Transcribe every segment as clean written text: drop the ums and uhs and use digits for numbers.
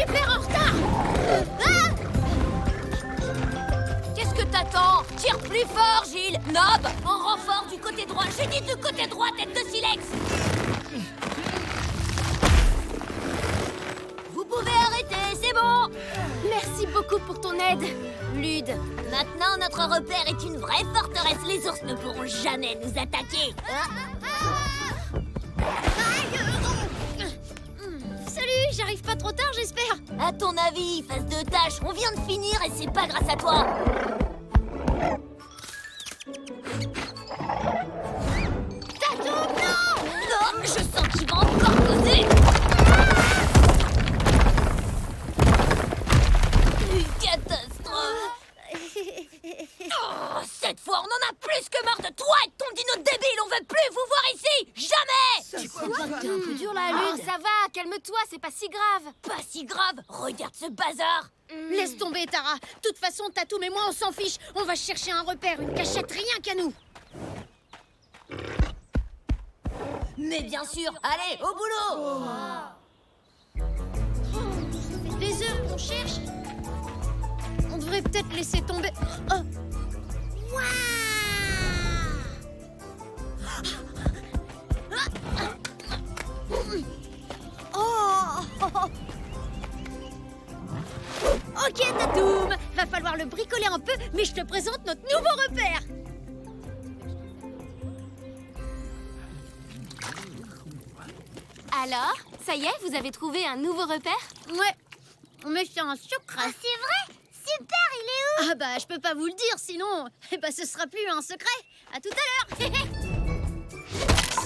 super en retard. Qu'est-ce que t'attends? Tire plus fort, Gilles. Nob, en renfort du côté droit. J'ai dit du côté droit, tête de silex. Vous pouvez arrêter, c'est bon. Merci beaucoup pour ton aide, Lude. Maintenant, notre repère est une vraie forteresse. Les ours ne pourront jamais nous attaquer. Salut, j'arrive pas trop tard, j'espère. À ton avis, face de tâche, on vient de finir et c'est pas grâce à toi. Tatou, non! Non, je sens qu'il va encore causer. Une catastrophe. Oh, cette fois, on en a plus que marre de toi et de ton dino débile. On veut plus vous voir ici. Jamais. Tu crois que t'es un peu dur là, Lude? Ça va, calme-toi, c'est pas si grave. Pas si grave. Regarde ce bazar. Laisse tomber, Tara. De toute façon, Tatou et moi, on s'en fiche. On va chercher un repère, une cachette, rien qu'à nous. Mais bien sûr. Allez, au boulot. Ça fait des heures qu'on cherche. On devrait peut-être laisser tomber. Oh. Waouh! Oh. Ok, Tatoum. Va falloir le bricoler un peu, mais je te présente notre nouveau repère. Alors, ça y est, vous avez trouvé un nouveau repère? Ouais, mais c'est un secret. Ah, c'est vrai? Super, il est où? Ah bah, je peux pas vous le dire, sinon, ce sera plus un secret. À tout à l'heure.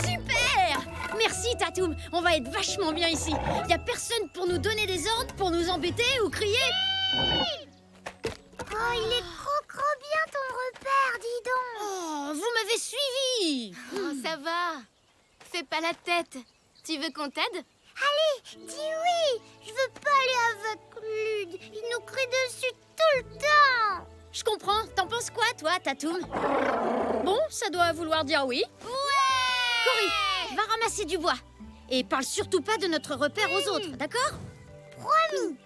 Super! Merci, Tatoum. On va être vachement bien ici. Y a personne pour nous donner des ordres, pour nous embêter ou crier. Oh, il est trop bien ton repère, dis donc. Oh, vous m'avez suivi. Oh, ça va. Fais pas la tête. Tu veux qu'on t'aide? Allez, dis oui. Je veux pas aller avec Lude. Il nous crie dessus tout le temps. Je comprends. T'en penses quoi, toi, Tatoum? Bon, ça doit vouloir dire oui. Ouais! Cory, va ramasser du bois. Et parle surtout pas de notre repère aux autres, d'accord? Promis.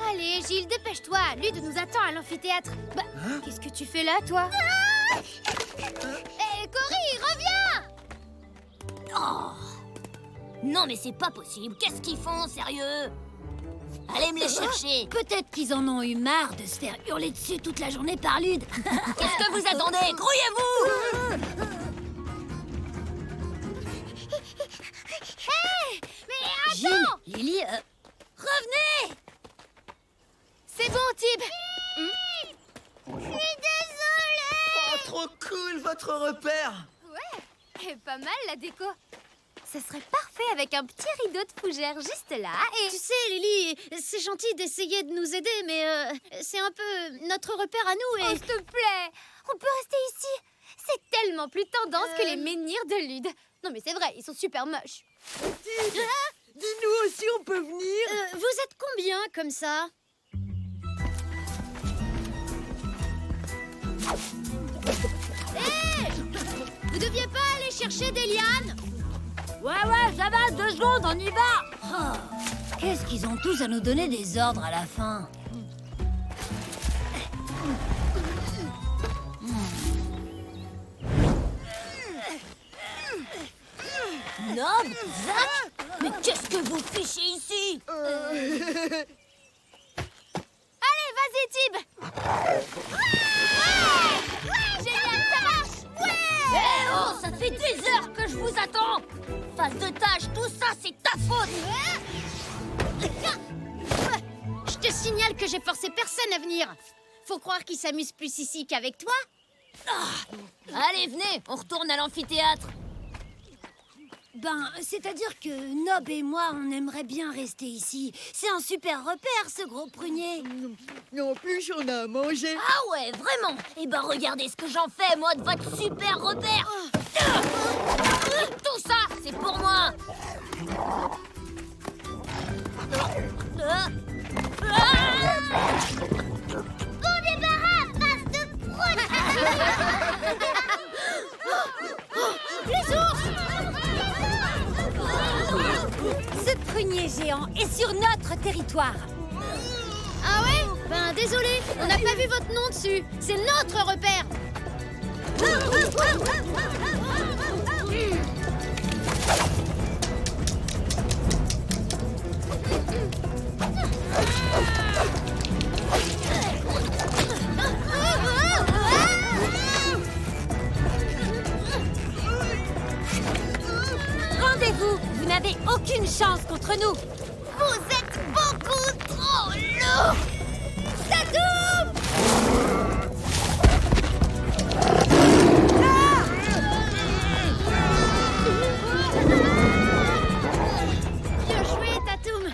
Allez, Gilles, dépêche-toi. Lude nous attend à l'amphithéâtre. Bah, qu'est-ce que tu fais là, toi? Hé, Cory, reviens! Oh! Non, mais c'est pas possible. Qu'est-ce qu'ils font, sérieux? Allez me les chercher. Peut-être qu'ils en ont eu marre de se faire hurler dessus toute la journée par Lude. Qu'est-ce que vous attendez? Grouillez-vous! Hé! Mais attends! Gilles, Lily, Revenez! C'est bon, Tib. Je suis désolée! Oh, trop cool votre repère! Ouais, pas mal la déco. Ce serait parfait avec un petit rideau de fougère juste là et... tu sais, Lily, c'est gentil d'essayer de nous aider, mais c'est un peu notre repère à nous Oh, et... s'il te plaît, on peut rester ici. C'est tellement plus tendance que les menhirs de Lude. Non mais c'est vrai, ils sont super moches. Dis-nous aussi, on peut venir? vous êtes combien comme ça? Hé! Vous deviez pas aller chercher des lianes? Ouais, ça va, 2 secondes, on y va! Oh, qu'est-ce qu'ils ont tous à nous donner des ordres à la fin? Nob, Zach, mais qu'est-ce que vous fichez ici? Allez, vas-y, Tib. Ouais, génial, ça marche. Eh oh, ça fait des heures que je vous attends! Face de tâche, tout ça, c'est ta faute! Je te signale que j'ai forcé personne à venir. Faut croire qu'ils s'amusent plus ici qu'avec toi. Allez, venez, on retourne à l'amphithéâtre. Ben, c'est-à-dire que Nob et moi, on aimerait bien rester ici. C'est un super repère, ce gros prunier. En plus, on a à manger. Ah ouais, vraiment? Eh ben, regardez ce que j'en fais, moi, de votre super repère! Et tout ça, c'est pour moi! Bon débarras, face de prune! Les ours! C'est des géants est sur notre territoire. Ah ouais? Ben désolé, on n'a pas vu votre nom dessus. C'est notre repère. Rendez-vous, vous n'avez aucune chance contre nous. Vous êtes beaucoup trop lourd. Tatoum! Bien joué, Tatoum.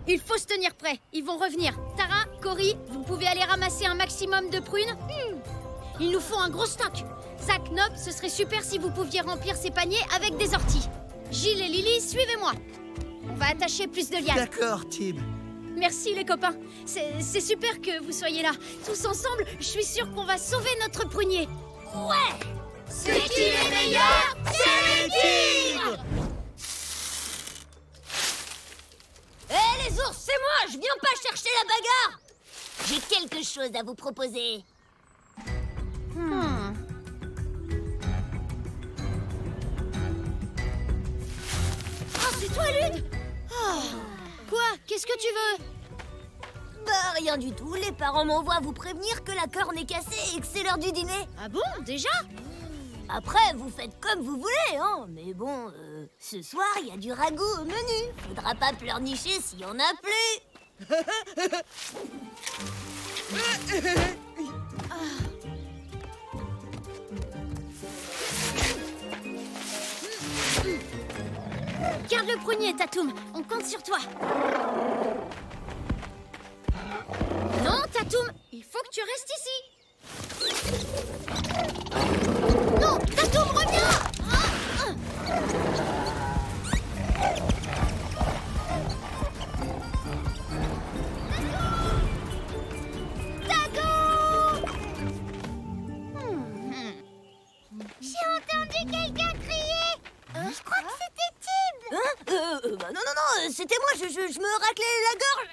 Il faut se tenir prêt, ils vont revenir. Tara, Cory, vous pouvez aller ramasser un maximum de prunes? Il nous faut un gros stock. Zach, Nob, ce serait super si vous pouviez remplir ces paniers avec des orties. Gilles et Lily, suivez-moi. On va attacher plus de lianes. D'accord, Tim. Merci les copains. C'est super que vous soyez là. Tous ensemble, je suis sûre qu'on va sauver notre prunier. Ouais! C'est qui les meilleurs? C'est les tigres! Hé les ours, c'est moi! Je viens pas chercher la bagarre! J'ai quelque chose à vous proposer. Oh, c'est toi, Lune? Quoi? Qu'est-ce que tu veux? Bah rien du tout, les parents m'envoient vous prévenir que la corne est cassée et que c'est l'heure du dîner. Ah bon, déjà? Après, vous faites comme vous voulez, hein. Mais bon, ce soir, il y a du ragoût au menu. Faudra pas pleurnicher s'il y en a plus. Garde le prunier, Tatoum. On compte sur toi. Non, Tatoum, il faut que tu restes ici. Non, Tatoum, reviens! J'ai entendu quelqu'un crier. Je crois que c'était Tib. Hein? Bah non, c'était moi, je me raclais la gorge.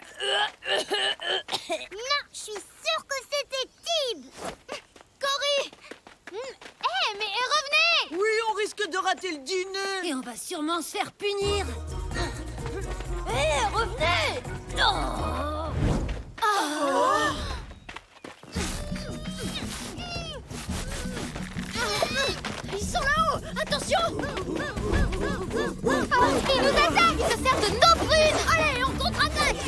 Non, je suis sûre que c'était Tib. Cory! Mais revenez! Oui, on risque de rater le dîner. Et on va sûrement se faire punir. Hé, revenez! Non! Ils sont là-haut! Attention! Ils nous attaquent! Ils se servent de nos prunes! Allez, on contre-attaque!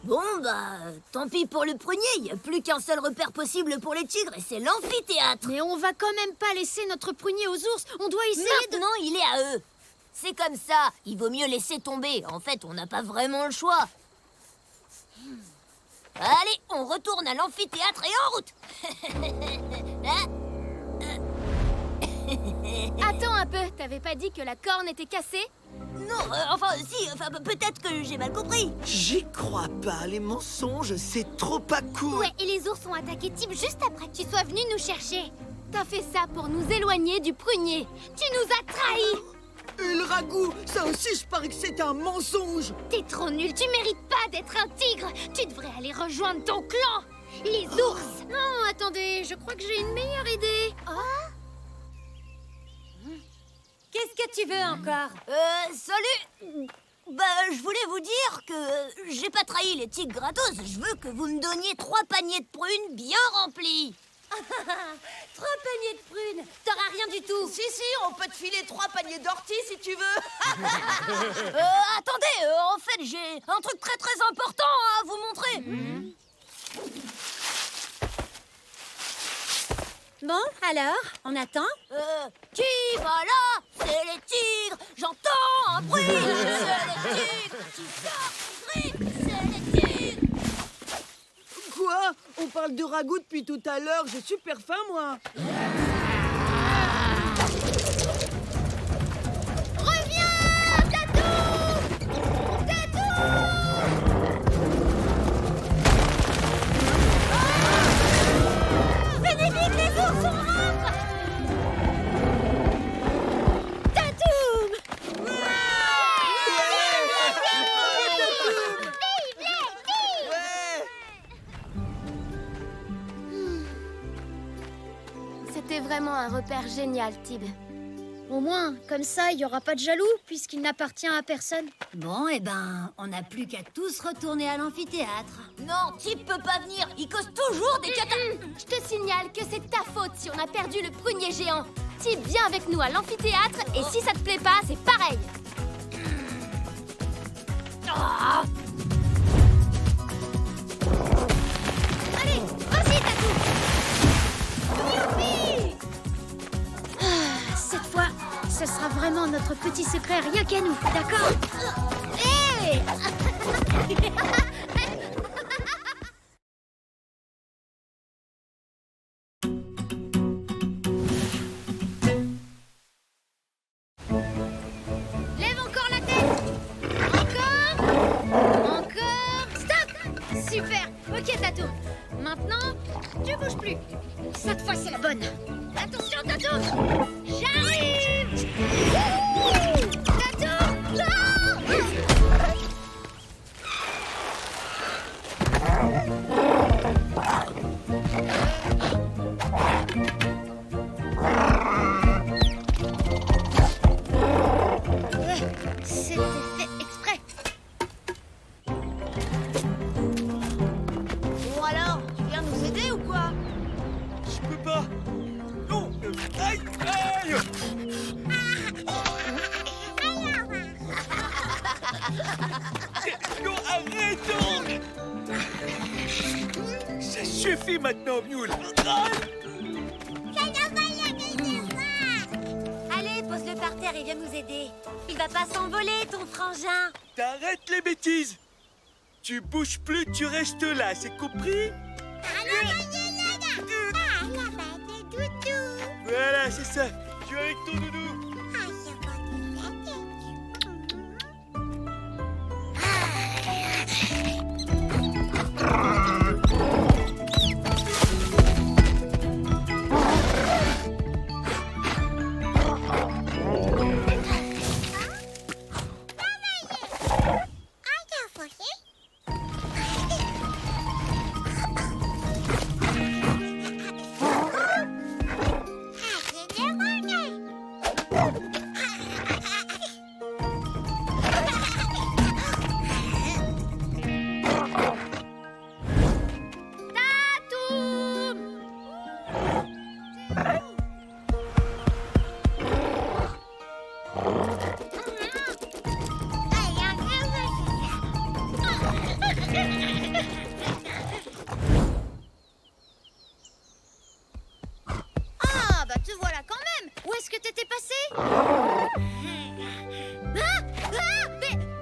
Bon, bah, tant pis pour le prunier, il n'y a plus qu'un seul repère possible pour les tigres et c'est l'amphithéâtre. Mais on va quand même pas laisser notre prunier aux ours. On doit essayer de... Maintenant, il est à eux. C'est comme ça, il vaut mieux laisser tomber. En fait, on n'a pas vraiment le choix. Allez, on retourne à l'amphithéâtre et en route. Attends un peu, t'avais pas dit que la corne était cassée? Non, peut-être que j'ai mal compris. J'y crois pas, les mensonges, c'est trop pas cool. Ouais, et les ours ont attaqué Tib juste après que tu sois venu nous chercher. T'as fait ça pour nous éloigner du prunier. Tu nous as trahis. Et le ragoût, ça aussi, je parie que c'est un mensonge. T'es trop nul, tu mérites pas d'être un tigre. Tu devrais aller rejoindre ton clan, les ours. Non, attendez, je crois que j'ai une meilleure idée. Qu'est-ce que tu veux encore? Salut. Bah, je voulais vous dire que j'ai pas trahi les tigres gratos. Je veux que vous me donniez 3 paniers de prunes bien remplis. 3 paniers de prunes. T'auras rien du tout. Si, on peut te filer 3 paniers d'orties si tu veux. Attendez, en fait, j'ai un truc très très important à vous montrer. Bon, alors, on attend? Qui va là? C'est les tigres. J'entends un bruit. C'est les tigres qui sortent. Quoi? On parle de ragoût depuis tout à l'heure, j'ai super faim, moi. Reviens, Tatou! Bénéfique, les ours, on rentre! Tatoum! C'était vraiment un repère génial, Tib. Au moins, comme ça, il n'y aura pas de jaloux, puisqu'il n'appartient à personne. Bon, eh ben, on n'a plus qu'à tous retourner à l'amphithéâtre. Non, Tib peut pas venir. Il cause toujours des Je te signale que c'est ta faute si on a perdu le prunier géant. Tib, viens avec nous à l'amphithéâtre et si ça te plaît pas, c'est pareil. Allez, vas-y, Tatou! Cette fois, ce sera vraiment notre petit secret rien qu'à nous, d'accord? Hé! Lève encore la tête! Encore! Stop! Super! Ok, Tatou. Maintenant, tu bouges plus. Cette fois, c'est la bonne. Attention, Tatou! J'arrive! Tatou! Non! C'était fait exprès. Bon alors, tu viens nous aider ou quoi? Je peux pas. Non. Aïe, aïe. Non, arrête donc. Ça suffit maintenant, Mule. Allez, pose-le par terre et viens nous aider. Il va pas s'envoler, ton frangin. T'arrêtes les bêtises. Tu bouges plus, tu restes là, c'est compris? Voilà, c'est ça. Tu es avec ton doudou. Ah, bah te voilà quand même. Où est-ce que t'étais passé? Mais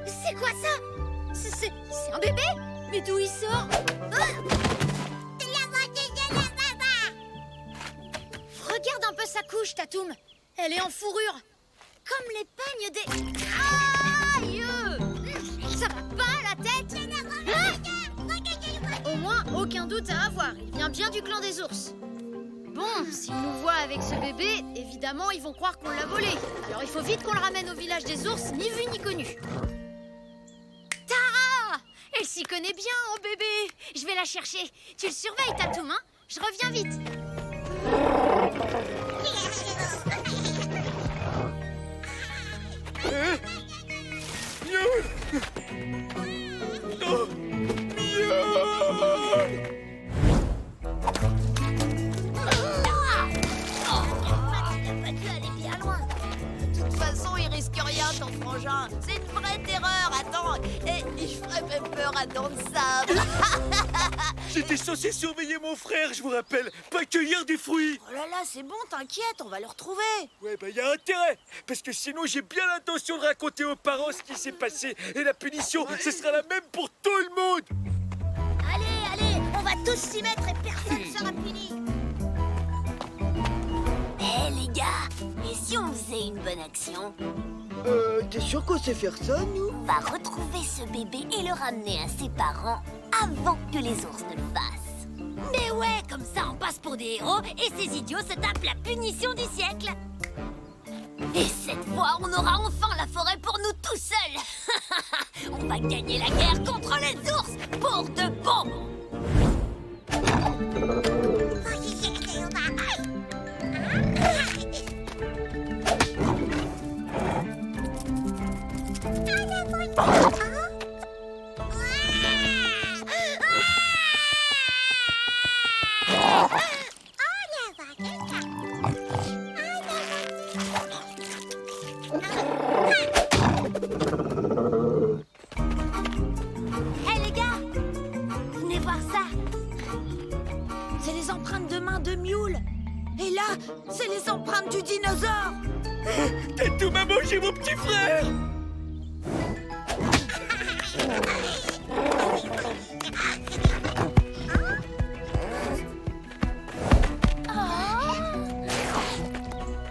c'est quoi ça? C'est un bébé? Mais d'où il sort? Regarde un peu sa couche, Tatoum. Elle est en fourrure. Comme les pagnes des... Aïe! Ça va pas la tête? Au moins, aucun doute à avoir. Il vient bien du clan des ours. Bon, s'ils nous voient avec ce bébé, évidemment, ils vont croire qu'on l'a volé. Alors il faut vite qu'on le ramène au village des ours, ni vu ni connu. Tara! Elle s'y connaît bien en bébé. Je vais la chercher. Tu le surveilles, Tatoum, hein? Je reviens vite. Mule. Oh, Mule. De toute façon, il risque rien, ton frangin. C'est une vraie terreur, attends. Et il ferait même peur à Dents de Sable. J'étais censé surveiller mon frère, je vous rappelle, pas cueillir des fruits. Oh là là, c'est bon, t'inquiète, on va le retrouver. Ouais, bah y a intérêt, parce que sinon j'ai bien l'intention de raconter aux parents ce qui s'est passé. Et la punition, ce sera la même pour tout le monde. Allez, on va va tous s'y mettre et personne sera puni. Hé les gars, et si on faisait une bonne action? T'es sûr qu'on sait faire ça, nous? On va retrouver ce bébé et le ramener à ses parents avant que les ours ne le fassent. Mais ouais, comme ça on passe pour des héros et ces idiots se tapent la punition du siècle. Et cette fois, on aura enfin la forêt pour nous tout seuls. On va gagner la guerre contre les ours pour de bon. Hé les gars, venez voir ça. C'est les empreintes de main de Mule. Et là, c'est les empreintes du dinosaure. T'as tout m'a mangé, mon petit frère.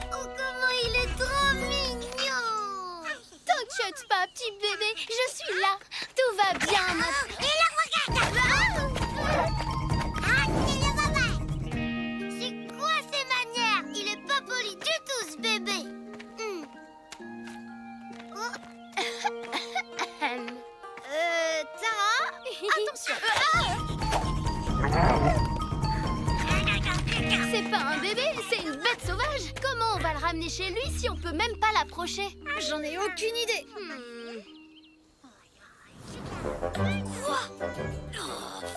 Oh, comment il est trop mignon! T'inquiète pas, petit bébé, je suis là. Tout va bien maintenant. Et la regarde! Ah, c'est le maman! C'est quoi ces manières? Il est pas poli du tout, ce bébé! Tara? Attention. C'est pas un bébé, c'est une bête sauvage. Comment on va le ramener chez lui si on peut même pas l'approcher? J'en ai aucune idée.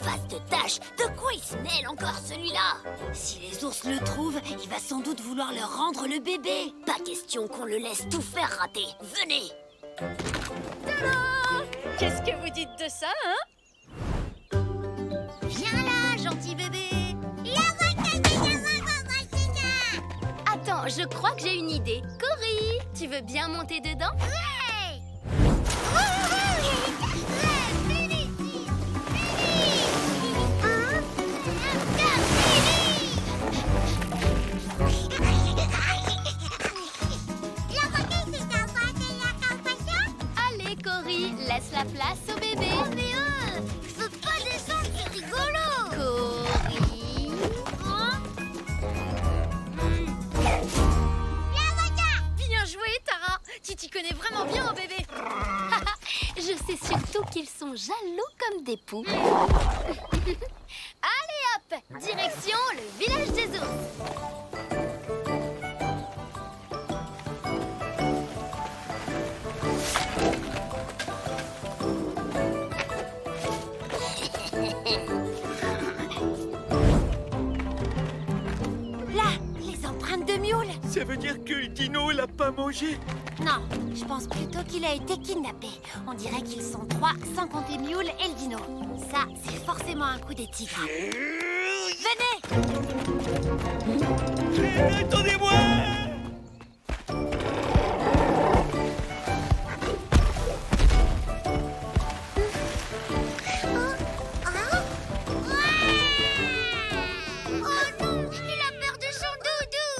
Face de tâche, de quoi il se mêle encore celui-là? Si les ours le trouvent, il va sans doute vouloir leur rendre le bébé. Pas question qu'on le laisse tout faire rater. Venez! Qu'est-ce que vous dites de ça, hein? Viens là, gentil bébé! Attends, je crois que j'ai une idée. Cory, tu veux bien monter dedans? Ouais! Allez, Cory, laisse la place au bébé. Oh mais je veux pas descendre, c'est rigolo! Cory. Bien joué, Tara. Tu t'y connais vraiment bien, bébé. Je sais surtout qu'ils sont jaloux comme des poux. Allez hop, direction le village des ours. Là, les empreintes de Mule. Ça veut dire que le dino l'a pas mangé? Non, je pense plutôt qu'il a été kidnappé. On dirait qu'ils sont trois, sans compter Mule et le dino. Ça, c'est forcément un coup des tigres. Venez! Attendez-moi! Oh non, il a perdu son doudou.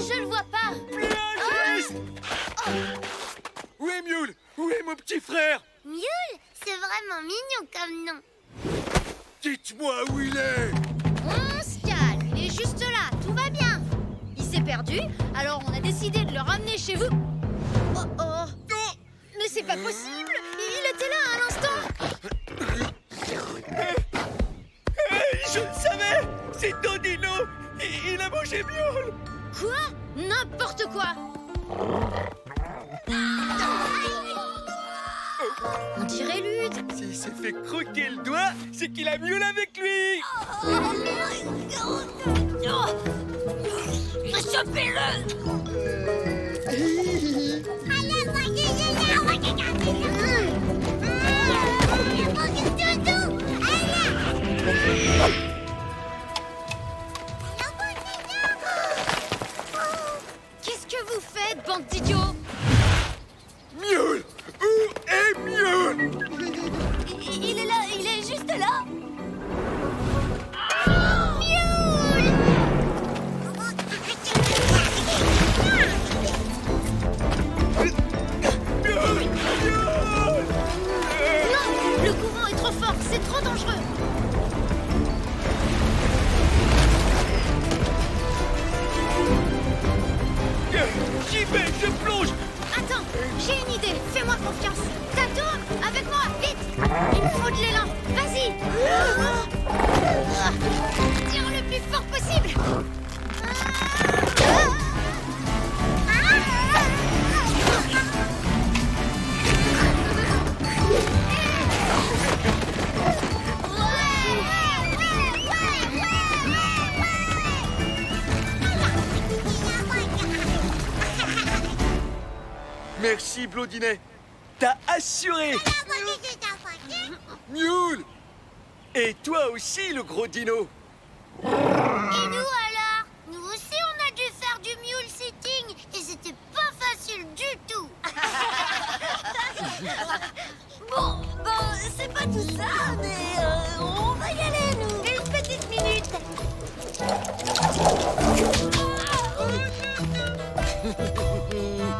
Je le vois pas. Où est Mule? Où est mon petit frère? Mule, c'est vraiment mignon comme nom. Dites-moi où il est! On se calme, il est juste là, tout va bien. Il s'est perdu, alors on a décidé de le ramener chez vous. Oh oh. Mais c'est pas possible. Il était là à l'instant. Je le savais! C'est ton dino! Il a mangé Mule! Quoi? N'importe quoi. On dirait Lude. S'il s'est fait croquer le doigt, c'est qu'il a Mule avec lui! Chopez-le! bande d'idiots! Mule! Où est Mule? Il est là, il est juste là. Non! Le courant est trop fort, c'est trop dangereux! J'y vais, je plonge! Attends, j'ai une idée, fais-moi confiance. Tatoum, avec moi, vite. Il me faut de l'élan, vas-y. Tire le plus fort possible. Merci, Blondinet. T'as assuré! Mule! Et toi aussi, le gros dino! Et nous alors? Nous aussi on a dû faire du mule sitting et c'était pas facile du tout. Bon, c'est pas tout ça, mais on va y aller nous. Une petite minute. Trop mignon.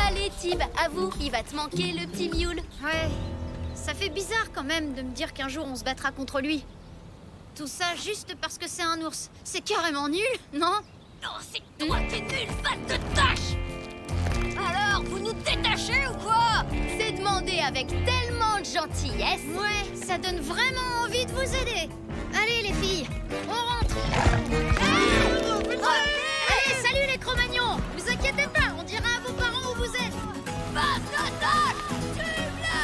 Allez, Tib, avoue, il va te manquer le petit Mule. Ouais, ça fait bizarre quand même de me dire qu'un jour on se battra contre lui. Tout ça juste parce que c'est un ours. C'est carrément nul, non? Non, c'est toi qui es nul, fan de tâche. Alors, vous nous détachez ou quoi? C'est demandé avec tellement de gentillesse. Ouais, ça donne vraiment envie de vous aider. Allez les filles, on rentre. Allez, salut les Cro-Magnons. Vous inquiétez pas, on dira à vos parents où vous êtes. Passe la tâche, tu me la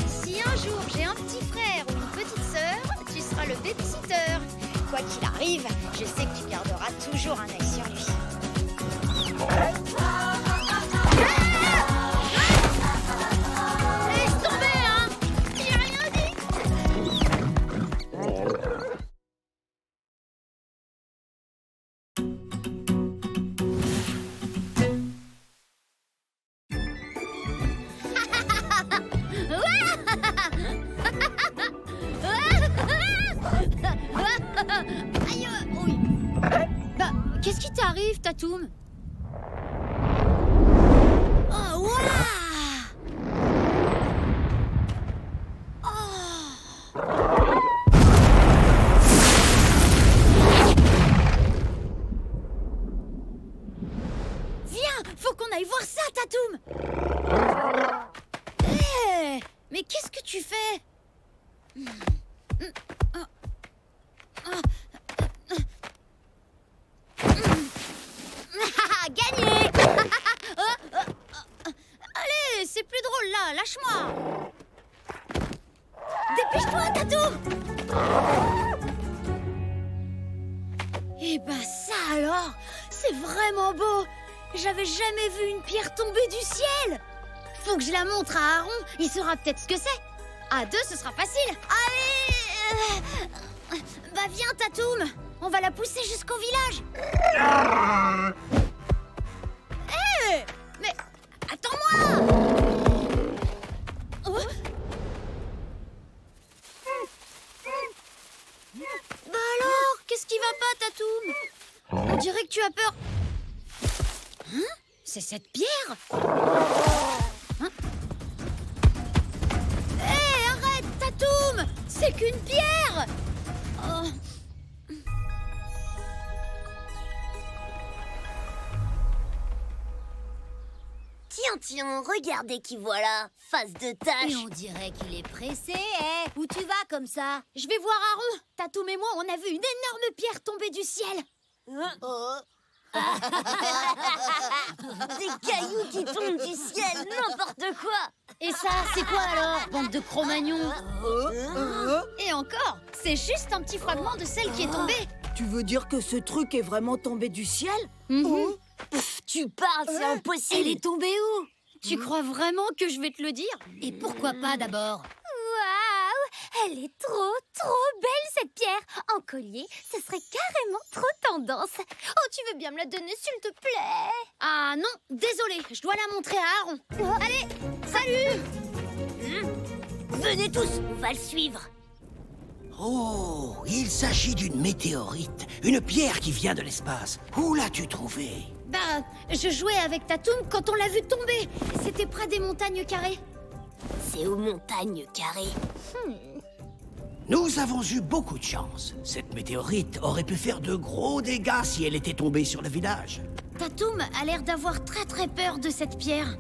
Si un jour j'ai un petit frère ou une petite sœur, tu seras le babysitter. Quoi qu'il arrive, je sais que tu garderas toujours un œil sur lui. Laisse tomber, hein! J'ai rien dit! Aïe, oui. Bah, qu'est-ce qui t'arrive, Tatoum? Oh, waouh! Oh. Viens, faut qu'on aille voir ça, Tatoum! Hé, mais qu'est-ce que tu fais? Gagné! Allez, c'est plus drôle là, lâche-moi! Dépêche-toi, Tatoum! Eh ben ça alors, c'est vraiment beau! J'avais jamais vu une pierre tomber du ciel! Faut que je la montre à Aaron, il saura peut-être ce que c'est! À deux, ce sera facile! Allez! Bah viens, Tatoum! On va la pousser jusqu'au village! Hé! Mais attends-moi! Oh. Bah alors, qu'est-ce qui va pas, Tatoum? On dirait que tu as peur. Hein? C'est cette pierre? Hein? Hé, arrête, Tatoum! C'est qu'une pierre! Oh. Tiens, regardez qui voilà, face de tâche. Et on dirait qu'il est pressé, eh? Où tu vas comme ça? Je vais voir Aaron. Tatoum et moi, on a vu une énorme pierre tomber du ciel. Des cailloux qui tombent du ciel, n'importe quoi. Et ça, c'est quoi alors, bande de Cro-Magnons? Et encore, c'est juste un petit fragment de celle qui est tombée. Tu veux dire que ce truc est vraiment tombé du ciel? Pff, tu parles, c'est impossible. Elle est tombée où? Tu crois vraiment que je vais te le dire? Et pourquoi pas d'abord? Waouh, elle est trop belle cette pierre. En collier, ce serait carrément trop tendance. Oh, tu veux bien me la donner s'il te plaît? Ah non, désolé, je dois la montrer à Aaron. Allez, salut! Venez tous, on va le suivre. Oh, il s'agit d'une météorite, une pierre qui vient de l'espace. Où l'as-tu trouvée? Bah, je jouais avec Tatoum quand on l'a vu tomber. C'était près des montagnes carrées. C'est aux montagnes carrées. Nous avons eu beaucoup de chance. Cette météorite aurait pu faire de gros dégâts si elle était tombée sur le village. Tatoum a l'air d'avoir très peur de cette pierre.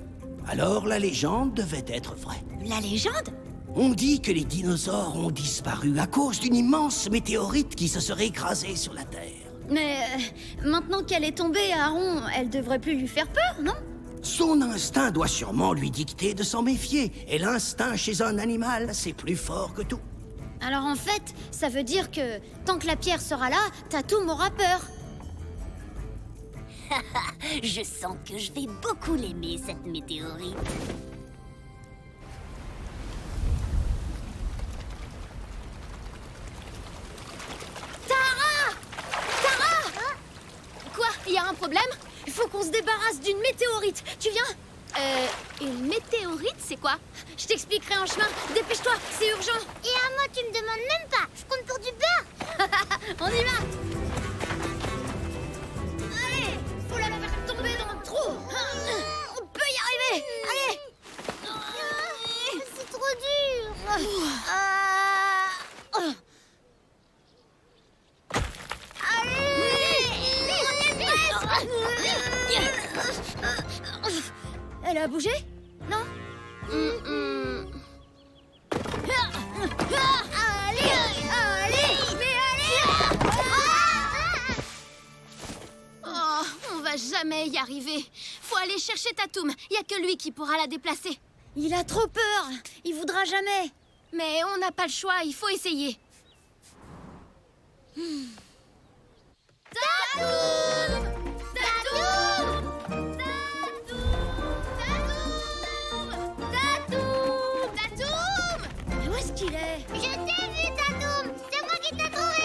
Alors la légende devait être vraie. La légende? On dit que les dinosaures ont disparu à cause d'une immense météorite qui se serait écrasée sur la Terre. Mais maintenant qu'elle est tombée, Aaron, elle devrait plus lui faire peur, non? Son instinct doit sûrement lui dicter de s'en méfier. Et l'instinct chez un animal, c'est plus fort que tout. Alors en fait, ça veut dire que tant que la pierre sera là, Tatoum aura peur. Je sens que je vais beaucoup l'aimer, cette météorite. Quoi? Il y a un problème? Il faut qu'on se débarrasse d'une météorite. Tu viens? Une météorite, c'est quoi? Je t'expliquerai en chemin. Dépêche-toi, c'est urgent. Et à moi, tu me demandes même pas. Je compte pour du beurre. On y va. Allez, faut la faire tomber dans le trou. On peut y arriver. Allez. C'est trop dur. Elle a bougé? Non? Oh, on va jamais y arriver. Faut aller chercher Tatoum. Y a que lui qui pourra la déplacer. Il a trop peur. Il voudra jamais. Mais on n'a pas le choix. Il faut essayer. Tatoum! Tatoum! Tatoum! Où est-ce qu'il est? Je t'ai vu, Tatoum. C'est moi qui t'ai trouvé.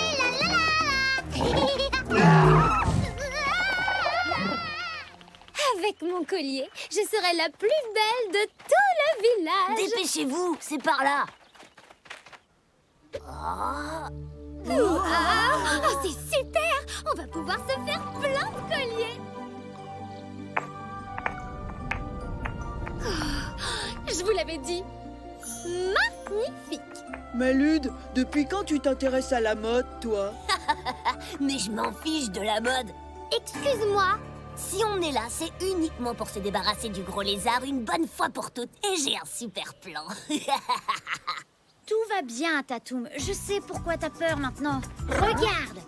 Avec mon collier, je serai la plus belle de tout le village. Dépêchez-vous, c'est par là. Oh, c'est super! On va pouvoir se faire plein de colliers. Je vous l'avais dit. Magnifique! Malude, depuis quand tu t'intéresses à la mode, toi? Mais je m'en fiche de la mode. Excuse-moi. Si on est là, c'est uniquement pour se débarrasser du gros lézard une bonne fois pour toutes. Et j'ai un super plan. Tout va bien, Tatoum. Je sais pourquoi t'as peur maintenant. Regarde!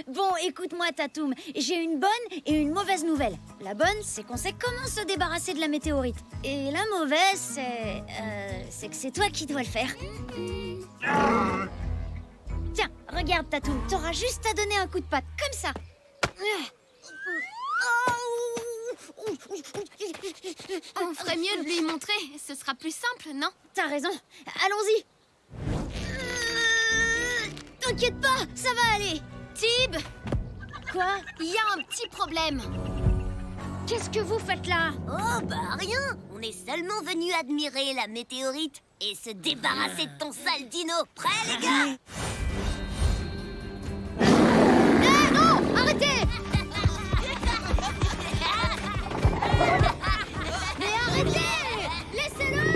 Bon, écoute-moi, Tatoum. J'ai une bonne et une mauvaise nouvelle. La bonne, c'est qu'on sait comment se débarrasser de la météorite. Et la mauvaise, c'est que c'est toi qui dois le faire. Tiens, regarde, Tatoum. T'auras juste à donner un coup de patte, comme ça. On ferait mieux de lui montrer. Ce sera plus simple, non? T'as raison. Allons-y. T'inquiète pas, ça va aller. Tib! Quoi? Il y a un petit problème. Qu'est-ce que vous faites là? Oh, bah rien. On est seulement venu admirer la météorite et se débarrasser de ton sale dino. Prêt, les gars? Non! Arrêtez! Mais arrêtez! Laissez-le!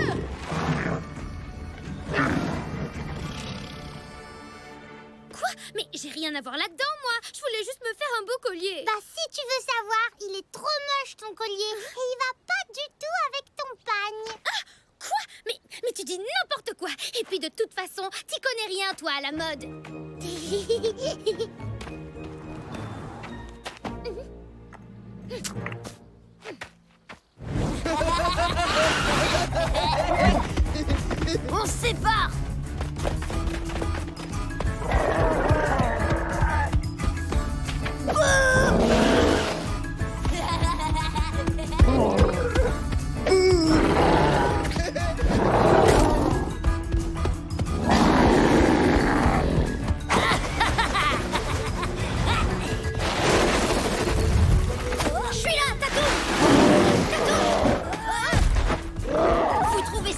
Quoi? Mais j'ai rien à voir là-dedans, moi. Je voulais juste me faire un beau collier. Bah, si tu veux savoir, il est trop moche ton collier. Et il va pas du tout avec ton pagne. Quoi? Mais tu dis n'importe quoi. Et puis de toute façon, t'y connais rien, toi, à la mode.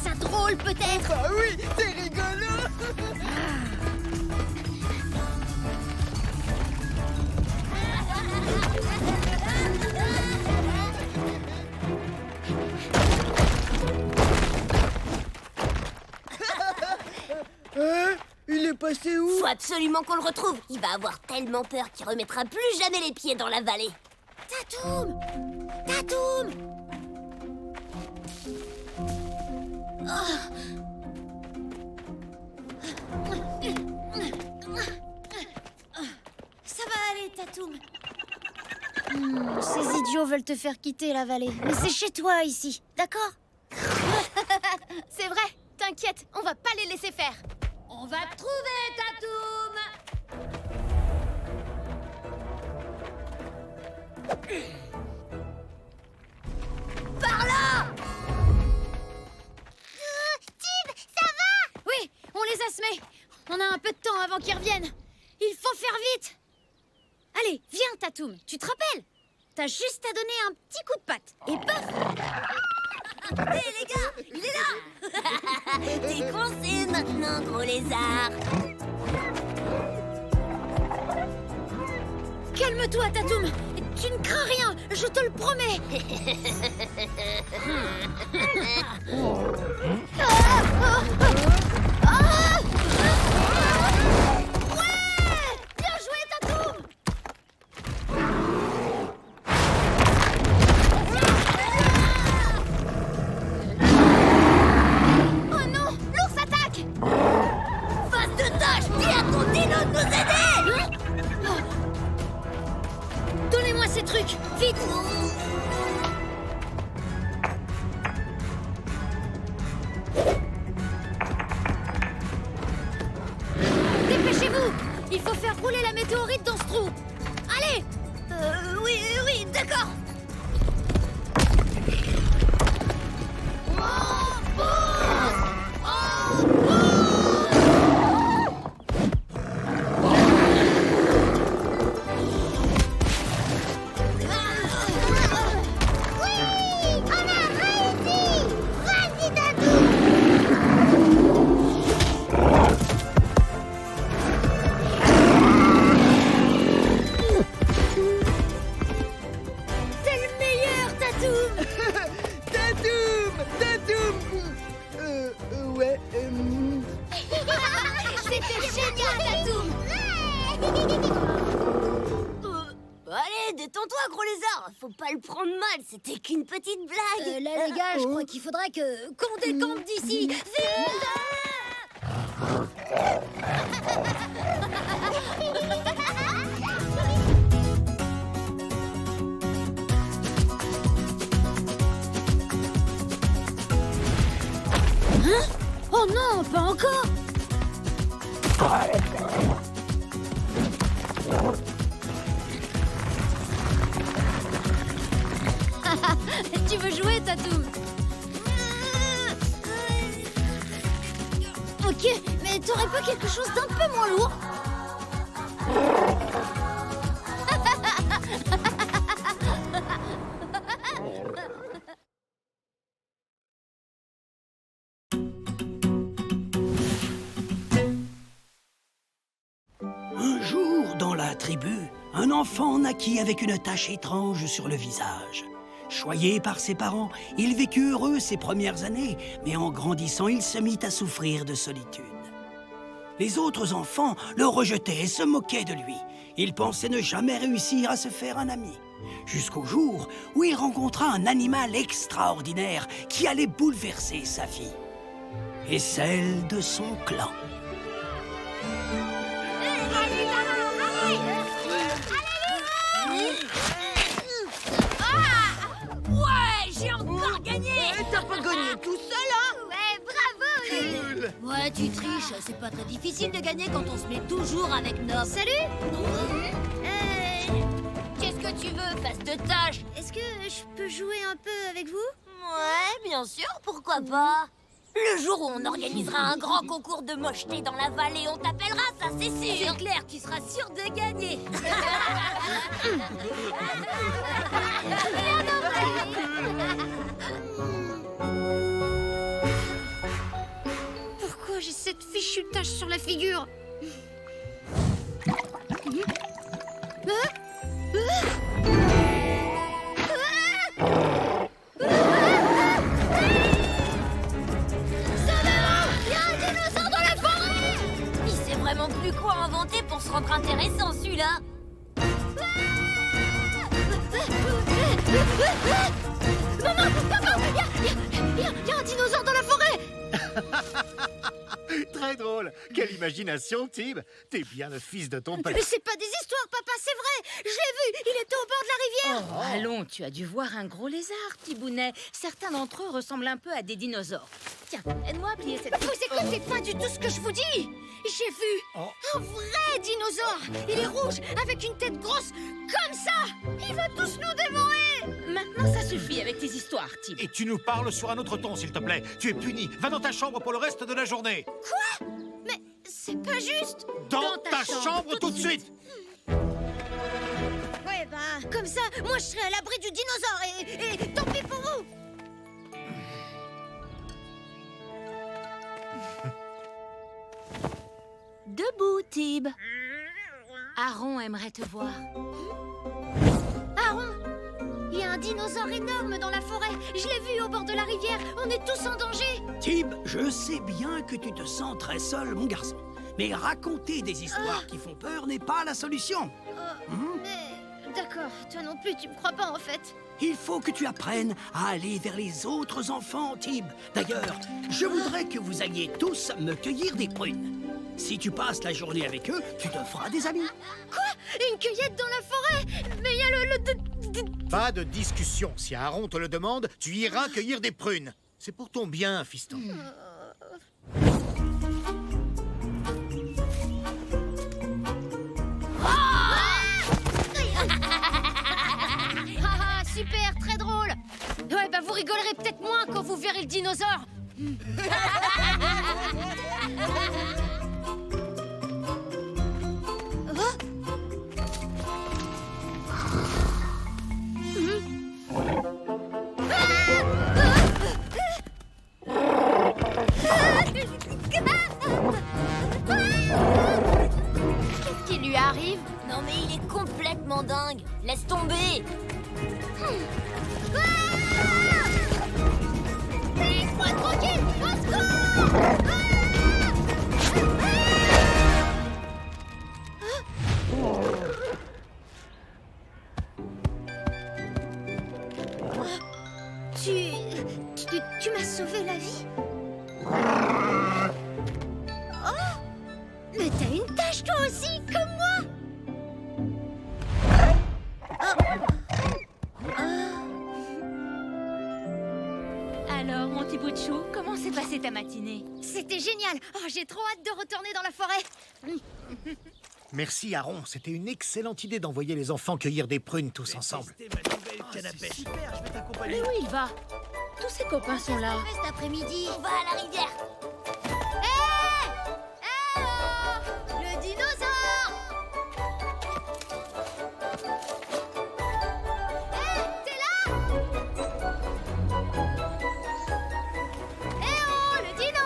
ça drôle, peut-être? Bah oui, c'est rigolo. Hein? Il est passé où? Faut absolument qu'on le retrouve. Il va avoir tellement peur qu'il remettra plus jamais les pieds dans la vallée. Tatoum! Tatoum! Ça va aller, Tatoum. Ces idiots veulent te faire quitter la vallée. Mais c'est chez toi, ici, d'accord? C'est vrai, t'inquiète, on va pas les laisser faire. On va te trouver, Tatoum! Par là! Tib, ça va? Oui, on les a semés. On a un peu de temps avant qu'ils reviennent. Il faut faire vite. Allez, viens, Tatoum, tu te rappelles? T'as juste à donner un petit coup de patte. Et paf! Hé les gars, il est là! T'es coincé maintenant, gros lézard. Calme-toi, Tatoum. Tu ne crains rien, je te le promets. Ouais! Bien joué, Tatoum! Oh non, l'ours attaque! Face de tâche, dis à ton dino de nous aider! Donnez-moi ces trucs, vite! Dépêchez-vous! Il faut faire rouler la météorite dans ce trou! Allez! Oui, d'accord. T'es le meilleur, Tatoum! Tatoum! Ouais. C'était génial, Tatoum! Allez, détends-toi, gros lézard. Faut pas le prendre mal, c'était qu'une petite blague. Là, les gars, je crois qu'il faudrait qu'on décampe d'ici. Vite! Hein? Oh non, pas encore! Tu veux jouer, Tatoum? Ok, mais t'aurais pas quelque chose d'un peu moins lourd? Un jour, dans la tribu, un enfant naquit avec une tache étrange sur le visage. Choyé par ses parents, il vécut heureux ses premières années, mais en grandissant, il se mit à souffrir de solitude. Les autres enfants le rejetaient et se moquaient de lui. Il pensait ne jamais réussir à se faire un ami. Jusqu'au jour où il rencontra un animal extraordinaire qui allait bouleverser sa vie. Et celle de son clan. Ouais, j'ai encore gagné. T'as pas gagné tout seul, hein? Ouais, bravo. Ouais, tu triches, c'est pas très difficile de gagner quand on se met toujours avec Nob. Salut! Qu'est-ce que tu veux, face de tâche? Est-ce que je peux jouer un peu avec vous? Ouais, bien sûr, pourquoi pas? Le jour où on organisera un grand concours de mocheté dans la vallée, on t'appellera, ça c'est sûr. C'est clair, tu seras sûr de gagner. sur la figure. Il sait vraiment plus quoi inventer pour se rendre intéressant, celui-là. Maman, papa, il y a un dinosaure dans la forêt. Très drôle. Quelle imagination, Tib. T'es bien le fils de ton père. Mais c'est pas des histoires, papa, c'est vrai. Je l'ai vu, il était au bord de la rivière. Oh, allons, tu as dû voir un gros lézard, petit bounet. Certains d'entre eux ressemblent un peu à des dinosaures. Tiens, aide-moi à plier cette... Vous écoutez pas du tout ce que je vous dis. J'ai vu un vrai dinosaure. Il est rouge, avec une tête grosse comme ça. Il va tous nous dévorer. Maintenant, ça suffit avec tes histoires, Tib. Et tu nous parles sur un autre ton, s'il te plaît. Tu es puni. Va dans ta chambre pour le reste de la journée. Mais c'est pas juste. Dans ta chambre tout de suite. Ouais, bah, comme ça, moi je serai à l'abri du dinosaure et tant pis pour vous. Debout, Tib. Aaron aimerait te voir. Aaron, il y a un dinosaure énorme dans la forêt. Je l'ai vu au bord de la rivière. On est tous en danger. Tib, je sais bien que tu te sens très seul, mon garçon. Mais raconter des histoires qui font peur n'est pas la solution. Mais d'accord, toi non plus, tu me crois pas en fait. Il faut que tu apprennes à aller vers les autres enfants, Tib. D'ailleurs, je voudrais que vous alliez tous me cueillir des prunes. Si tu passes la journée avec eux, tu te feras des amis. Une cueillette dans la forêt. Mais il y a Pas de discussion. Si Aaron te le demande, tu iras cueillir des prunes. C'est pour ton bien, fiston. Ah, super, très drôle. Ouais, bah vous rigolerez peut-être moins quand vous verrez le dinosaure. Qu'est-ce qui lui arrive? Non mais il est complètement dingue. Laisse tomber. Laisse-moi tranquille, au secours. Tu m'as sauvé la vie. Oh, mais t'as une tache toi aussi, comme moi. Alors, mon petit bout de chou, comment s'est passée ta matinée? C'était génial. Oh, j'ai trop hâte de retourner dans la forêt. Merci, Aaron. C'était une excellente idée d'envoyer les enfants cueillir des prunes tous ensemble. C'est super, je vais t'accompagner. Mais où il va? Tous ses copains sont là. Cet après-midi, on va à la rivière. Le dinosaure. T'es là? Oh, le dino.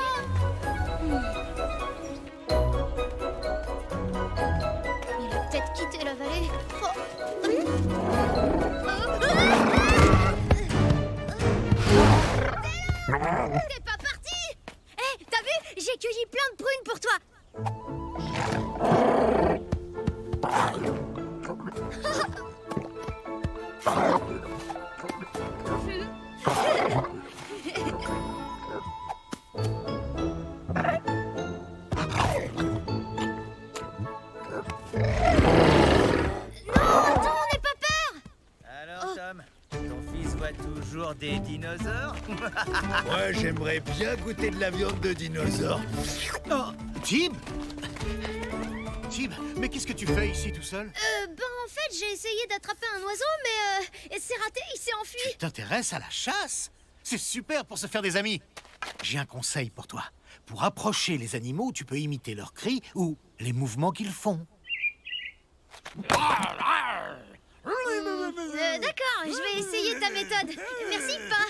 Il a peut-être quitté la vallée. T'es pas parti? Hé, t'as vu? J'ai cueilli plein de prunes pour toi. Alors, Tom, ton fils voit toujours des dinosaures? Moi, j'aimerais bien goûter de la viande de dinosaure. Oh, Tib! Tib, mais qu'est-ce que tu fais ici tout seul? En fait, j'ai essayé d'attraper un oiseau, mais c'est raté, il s'est enfui. Tu t'intéresses à la chasse? C'est super pour se faire des amis. J'ai un conseil pour toi. Pour approcher les animaux, tu peux imiter leurs cris ou les mouvements qu'ils font. D'accord, je vais essayer ta méthode. Merci, Pa.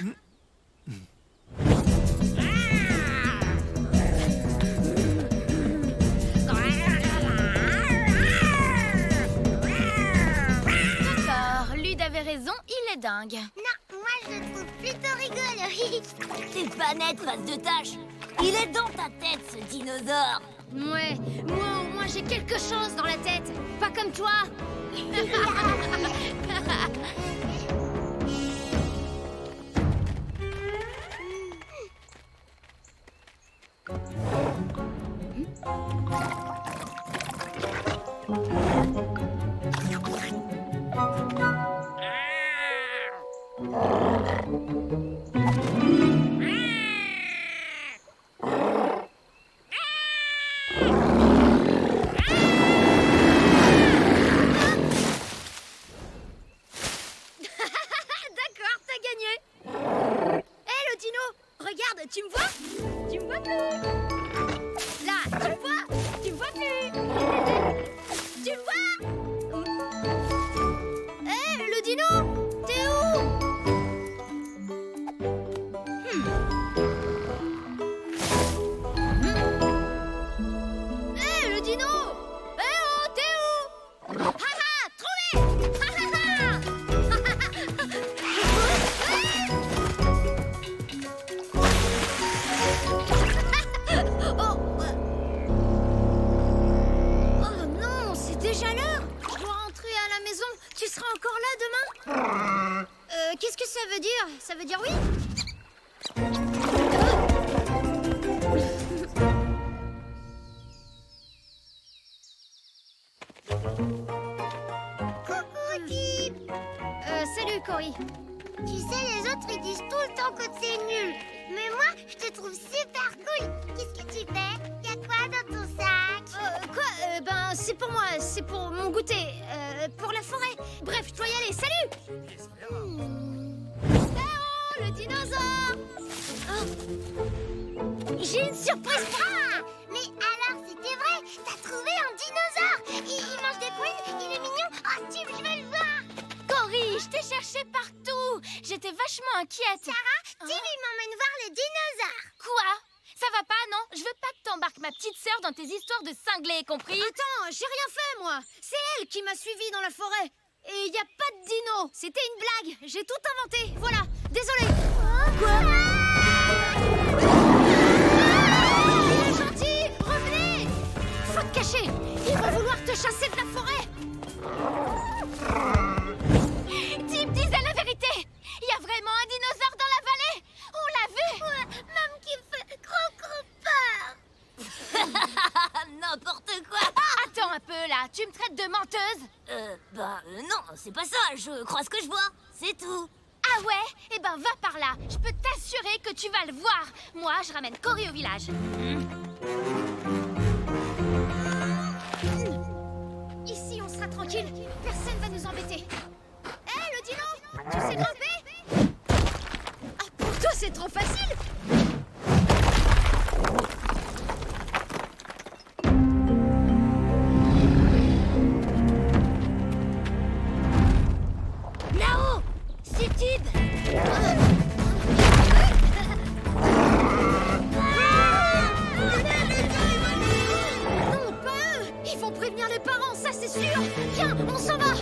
dingue. Non, moi je le trouve plutôt rigolo. T'es pas net, face de tâche. Il est dans ta tête, ce dinosaure. Ouais, moi au moins j'ai quelque chose dans la tête. Pas comme toi. D'accord, t'as gagné. Hé, le dino, regarde, tu me vois? Tu me vois plus? Là, tu me vois? Tu me vois plus? Tu me vois? Hé, le dino, t'es où? Hé, le dino! Hé, oh, t'es où? Haha, trouvé! Oh non, c'est déjà l'heure. Je dois rentrer à la maison. Tu seras encore là demain? Qu'est-ce que ça veut dire? Ça veut dire oui? Coucou, Tip. Salut, Cory. Tu sais, les autres, ils disent tout le temps que t'es nul. Mais moi, je te trouve super cool. Qu'est-ce que tu fais? Y'a quoi dans ton sac? Quoi? Ben, c'est pour moi. C'est pour mon goûter. Pour la forêt. Bref, je dois y aller. Salut! Oh, le dinosaure! Oh. J'ai une surprise pour... Ah! Mais alors, c'était vrai? T'as trouvé un dinosaure? Il mange des prunes? Il est mignon? Oh, Tip, je veux le voir! Cory, je t'ai cherché partout. J'étais vachement inquiète. Sarah, Tip, il m'emmène voir le dinosaure. Quoi? Ça va pas, non? Je veux pas que t'embarques ma petite sœur dans tes histoires de cinglés, compris? Attends, j'ai rien fait, moi. C'est elle qui m'a suivie dans la forêt. Et y a pas de dino. C'était une blague. J'ai tout inventé. Voilà. Désolée. Quoi? Il est gentil. Revenez. Faut te cacher. Ils vont vouloir te chasser de la forêt. Tip disait la vérité. Il y a vraiment un dinosaure dans la vallée. On l'a vu. Ouais, même qui fait trop peur. N'importe quoi. Attends un peu là. Tu me traites de menteuse? Non, c'est pas ça. Je crois ce que je vois. C'est tout. Ah ouais? Eh ben va par là. Je peux t'assurer que tu vas le voir. Moi, je ramène Cory au village. Ici, on sera tranquille. Personne va nous embêter. Hé, le dino, tu sais grimper? Ah, pour toi, c'est trop facile. Là-haut, c'est Tib. Non, pas eux. Ils vont prévenir les parents, ça c'est sûr. Viens, on s'en va.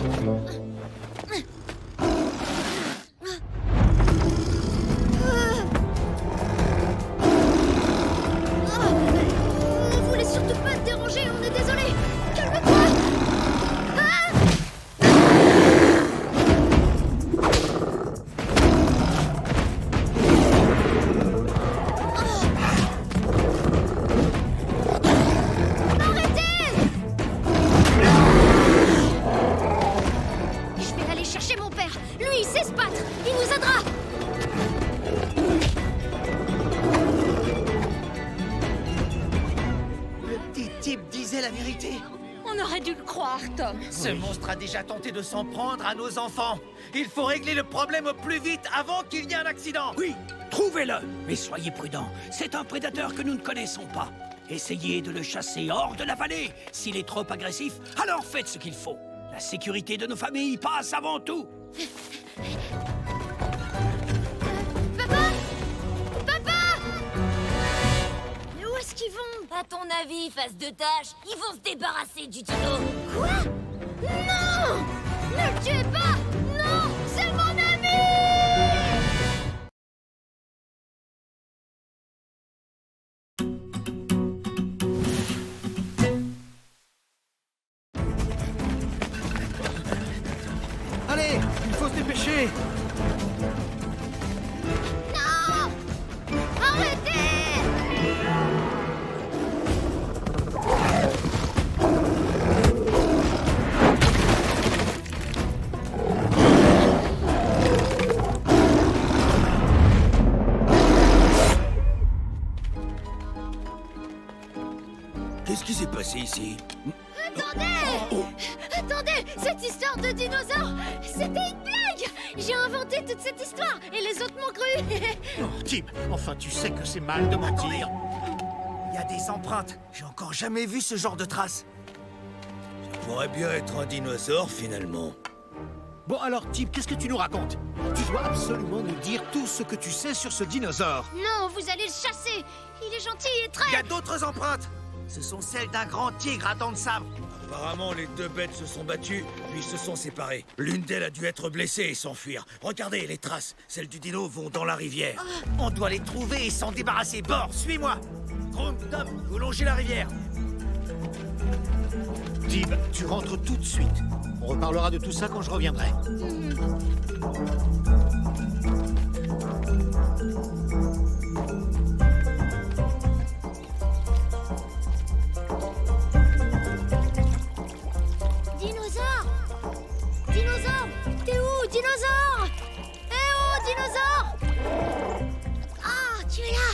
On voulait surtout pas te déranger, on est désolé. Calme-toi. Je vais aller chercher mon père. Lui, il sait se battre. Il nous aidera. Le petit type disait la vérité. On aurait dû le croire, Tom. Ce monstre a déjà tenté de s'en prendre à nos enfants. Il faut régler le problème au plus vite avant qu'il y ait un accident. Oui, trouvez-le. Mais soyez prudents. C'est un prédateur que nous ne connaissons pas. Essayez de le chasser hors de la vallée. S'il est trop agressif, alors faites ce qu'il faut. La sécurité de nos familles passe avant tout. Papa! Papa! Mais où est-ce qu'ils vont? À ton avis, face de tâche, ils vont se débarrasser du dino. Quoi? Non! Ne le tuez pas! Non! C'est mon ami! Allez, il faut se dépêcher. Qu'est-ce qui s'est passé ici? Attendez, cette histoire de dinosaure, c'était une blague. J'ai inventé toute cette histoire et les autres m'ont cru. Oh, Tib, enfin tu sais que c'est mal de mentir. Il y a des empreintes. J'ai encore jamais vu ce genre de traces. Ça pourrait bien être un dinosaure, finalement. Bon alors, Tib, qu'est-ce que tu nous racontes? Tu dois absolument nous dire tout ce que tu sais sur ce dinosaure. Non, vous allez le chasser. Il est gentil et très... Il y a d'autres empreintes. Ce sont celles d'un grand tigre à dents de sabre. Apparemment, les deux bêtes se sont battues, puis se sont séparées. L'une d'elles a dû être blessée et s'enfuir. Regardez, les traces, celles du dino vont dans la rivière. On doit les trouver et s'en débarrasser. Bord, suis-moi. Kronk, Top, vous longez la rivière. Tib, tu rentres tout de suite. On reparlera de tout ça quand je reviendrai. Dinosaure! Dinosaure! T'es où, dinosaure? Eh oh, dinosaure! Ah, tu es là!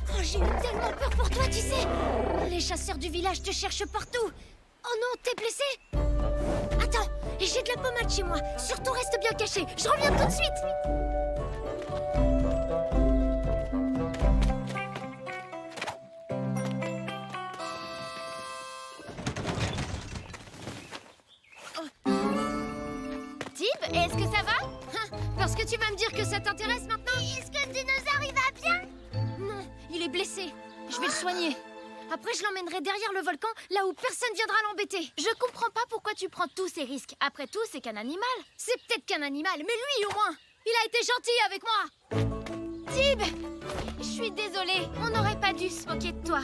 Oh, j'ai eu tellement peur pour toi, tu sais! Les chasseurs du village te cherchent partout! Oh non, t'es blessé? Attends, j'ai de la pommade chez moi. Surtout reste bien caché. Je reviens tout de suite. Tib, est-ce que ça va? Parce que tu vas me dire que ça t'intéresse maintenant? Est-ce que le dinosaure, il va bien? Non, il est blessé. Je vais le soigner. Après, je l'emmènerai derrière le volcan, là où personne viendra l'embêter. Je comprends pas pourquoi tu prends tous ces risques. Après tout, c'est qu'un animal. C'est peut-être qu'un animal, mais lui, au moins, il a été gentil avec moi. Tib, Je suis désolée, on n'aurait pas dû se moquer de toi.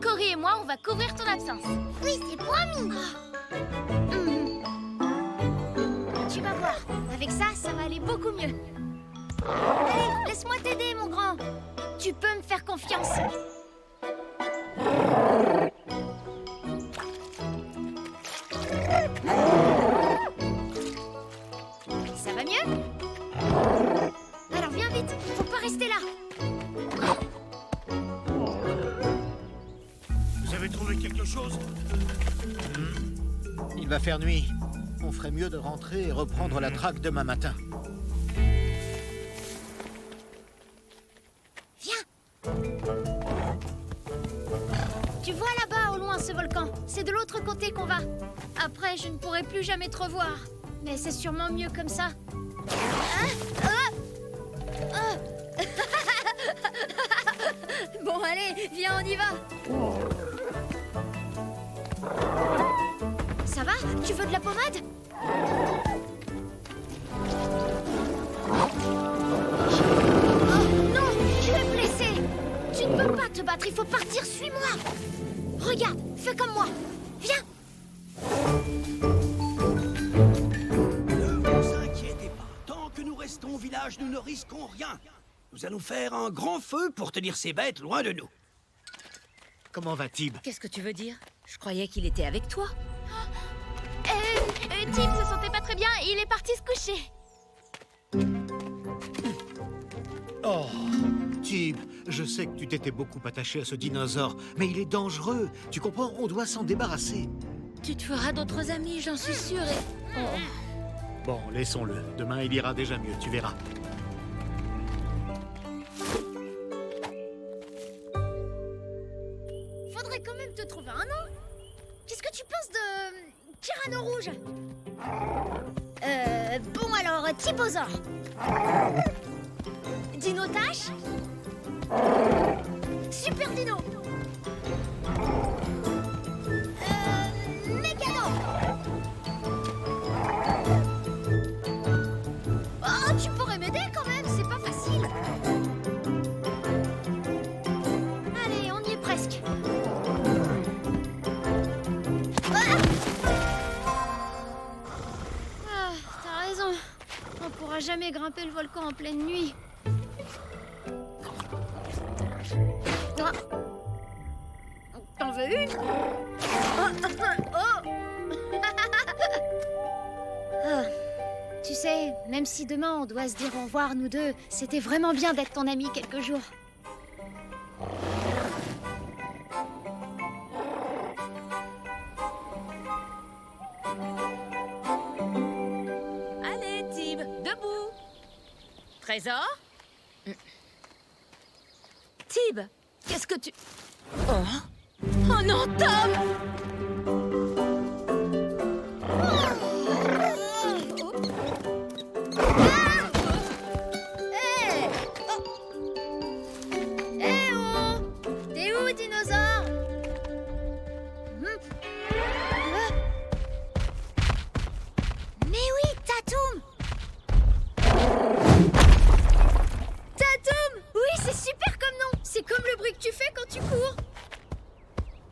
Cory et moi, on va couvrir ton absence. Oui, c'est promis. tu vas voir. Avec ça, ça va aller beaucoup mieux. Allez, laisse-moi t'aider, mon grand. Tu peux me faire confiance. Ça va mieux? Alors viens vite, faut pas rester là. Vous avez trouvé quelque chose? Il va faire nuit. On ferait mieux de rentrer et reprendre la traque demain matin. Viens. Tu vois là-bas, au loin, ce volcan. C'est de l'autre côté qu'on va. Après, je ne pourrai plus jamais te revoir. Mais c'est sûrement mieux comme ça. Bon, allez, viens, on y va. Ça va? Tu veux de la pommade? Oh, non, tu es blessé. Tu ne peux pas te battre, il faut partir, suis-moi. Regarde, fais comme moi. Viens. Ne vous inquiétez pas. Tant que nous restons au village, nous ne risquons rien. Nous allons faire un grand feu pour tenir ces bêtes loin de nous. Comment va Tib? Qu'est-ce que tu veux dire? Je croyais qu'il était avec toi. Tim se sentait pas très bien, il est parti se coucher. Oh, Tib, je sais que tu t'étais beaucoup attaché à ce dinosaure, mais il est dangereux. Tu comprends? On doit s'en débarrasser. Tu te feras d'autres amis, j'en suis sûre. Et... Bon, laissons-le. Demain, il ira déjà mieux, tu verras. Faudrait quand même te trouver un nom. Qu'est-ce que tu penses de Tyranno rouge? Bon alors, Typosaure. Dinotache. Super Dino. Mécano. Oh, tu pourrais m'aider quand même, c'est pas facile. Allez, on y est jamais grimpé le volcan en pleine nuit. Ah. T'en veux une? Oh. Ah. Tu sais, même si demain on doit se dire au revoir, nous deux, c'était vraiment bien d'être ton ami quelques jours. Allez, Tib, debout. Trésor? Tib, qu'est-ce que tu... Oh non, Tom! Eh oh! T'es où, dinosaure? Mais oui, Tatoum! Tatoum! Oui, c'est super comme nom! C'est comme le bruit que tu fais quand tu cours!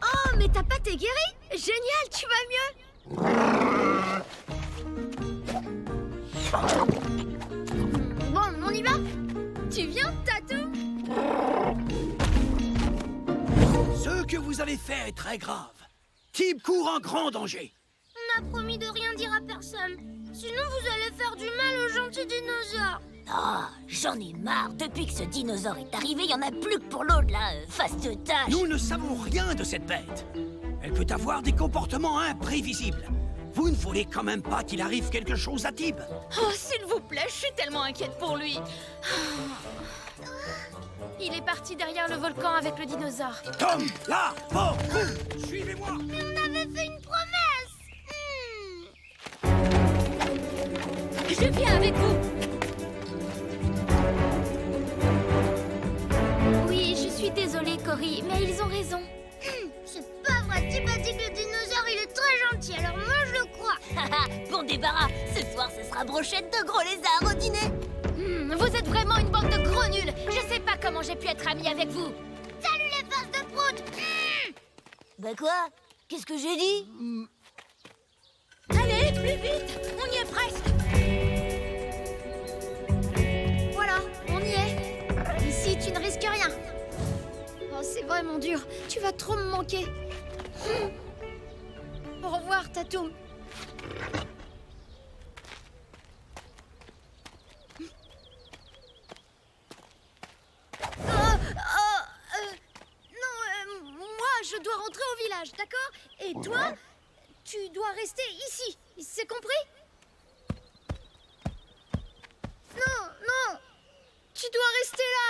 Oh, mais ta patte est guérie! Génial, tu vas mieux! Bon, on y va? Tu viens, Tatoum? Ce que vous allez faire est très grave. Tib court en grand danger. On a promis de rien dire à personne. Sinon, vous allez faire du mal aux gentils dinosaures. Ah, j'en ai marre. Depuis que ce dinosaure est arrivé, il y en a plus que pour l'autre, là, Fastotache. Nous ne savons rien de cette bête. Elle peut avoir des comportements imprévisibles. Vous ne voulez quand même pas qu'il arrive quelque chose à Tib? Oh, s'il vous plaît, je suis tellement inquiète pour lui. Il est parti derrière le volcan avec le dinosaure. Tom, là, bon, vous, suivez-moi. Mais on avait fait une promesse. Je viens avec vous. Oui, je suis désolée, Cory, mais ils ont raison. C'est pas vrai. Tib a dit que le dinosaure, il est très gentil. Alors moi, je le crois. Bon débarras. Ce soir, ce sera brochette de gros lézards au dîner. Vous êtes vraiment une bande de gros nuls. Je sais pas comment j'ai pu être amie avec vous. Salut les faces de prout. Bah quoi? Qu'est-ce que j'ai dit? Allez, plus vite, on y est presque. Voilà, on y est. Ici, tu ne risques rien. Oh, c'est vraiment dur. Tu vas trop me manquer. Au revoir, Tatoum. Moi, je dois rentrer au village, d'accord? Et toi, tu dois rester ici. C'est compris? Non, non. Tu dois rester là.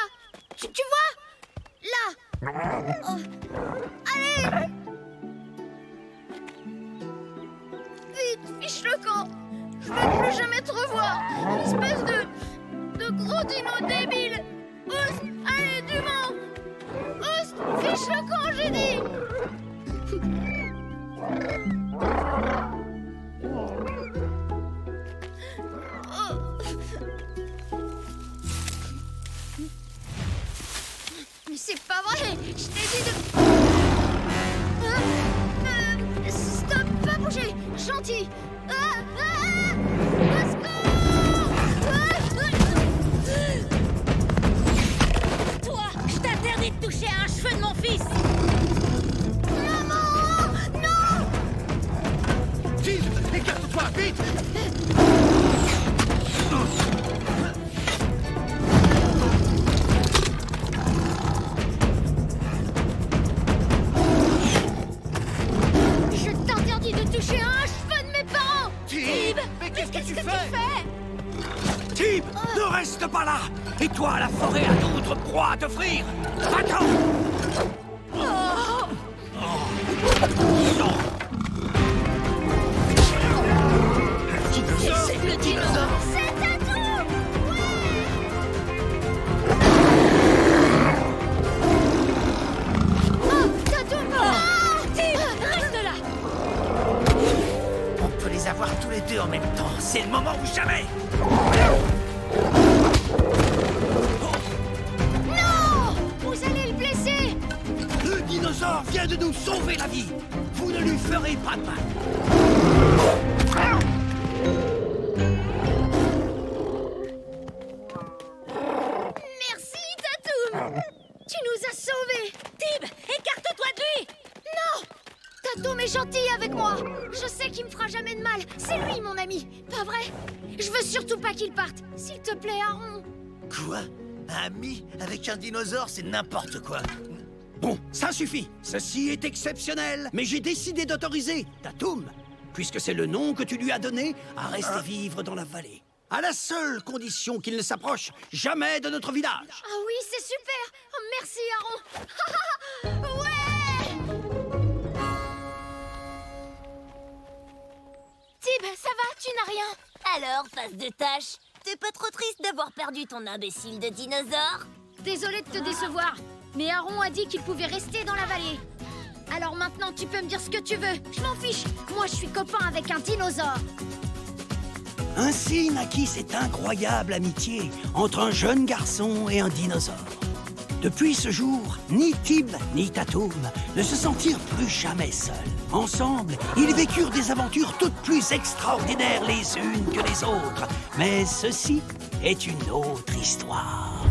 Tu vois? Là. Oh. Allez. Vite, fiche le camp. Je veux plus jamais te revoir. Espèce de gros dino débile. Oust, allez, du vent. Oust, fiche le camp, j'ai dit. Mais c'est pas vrai. Je t'ai dit de... stop, pas bouger. Gentil. Au secours. Toi, je t'interdis de toucher à un cheveu de mon fils. Maman, non. Tib, écarte-toi, vite. Je t'interdis de toucher à un cheveu de mes parents. Tib, mais qu'est-ce que tu fais? Tib, ne reste pas là. Et toi, la forêt a d'autres proies à t'offrir. Va-t'en. C'est le dinosaure. C'est Tatoum. Oh, Tatoum. Tib, reste là. On peut les avoir tous les deux en même temps. C'est le moment ou jamais. Non. Vous allez le blesser. Le dinosaure vient de nous sauver la vie. Vous ne lui ferez pas de mal. est gentil avec moi. Je sais qu'il me fera jamais de mal. C'est lui, mon ami. Pas vrai? Je veux surtout pas qu'il parte. S'il te plaît, Aaron. Quoi? Un ami avec un dinosaure, c'est n'importe quoi. Bon, ça suffit. Ceci est exceptionnel. Mais j'ai décidé d'autoriser Tatum, puisque c'est le nom que tu lui as donné, à rester vivre dans la vallée. À la seule condition qu'il ne s'approche jamais de notre village. Ah oui, c'est super. Oh, merci, Aaron. Ouais. Tib, ça va? Tu n'as rien? Alors, face de tâche, t'es pas trop triste d'avoir perdu ton imbécile de dinosaure? Désolée de te décevoir, mais Aaron a dit qu'il pouvait rester dans la vallée. Alors maintenant, tu peux me dire ce que tu veux. Je m'en fiche. Moi, je suis copain avec un dinosaure. Ainsi naquit cette incroyable amitié entre un jeune garçon et un dinosaure. Depuis ce jour, ni Tib ni Tatum ne se sentirent plus jamais seuls. Ensemble, ils vécurent des aventures toutes plus extraordinaires les unes que les autres. Mais ceci est une autre histoire.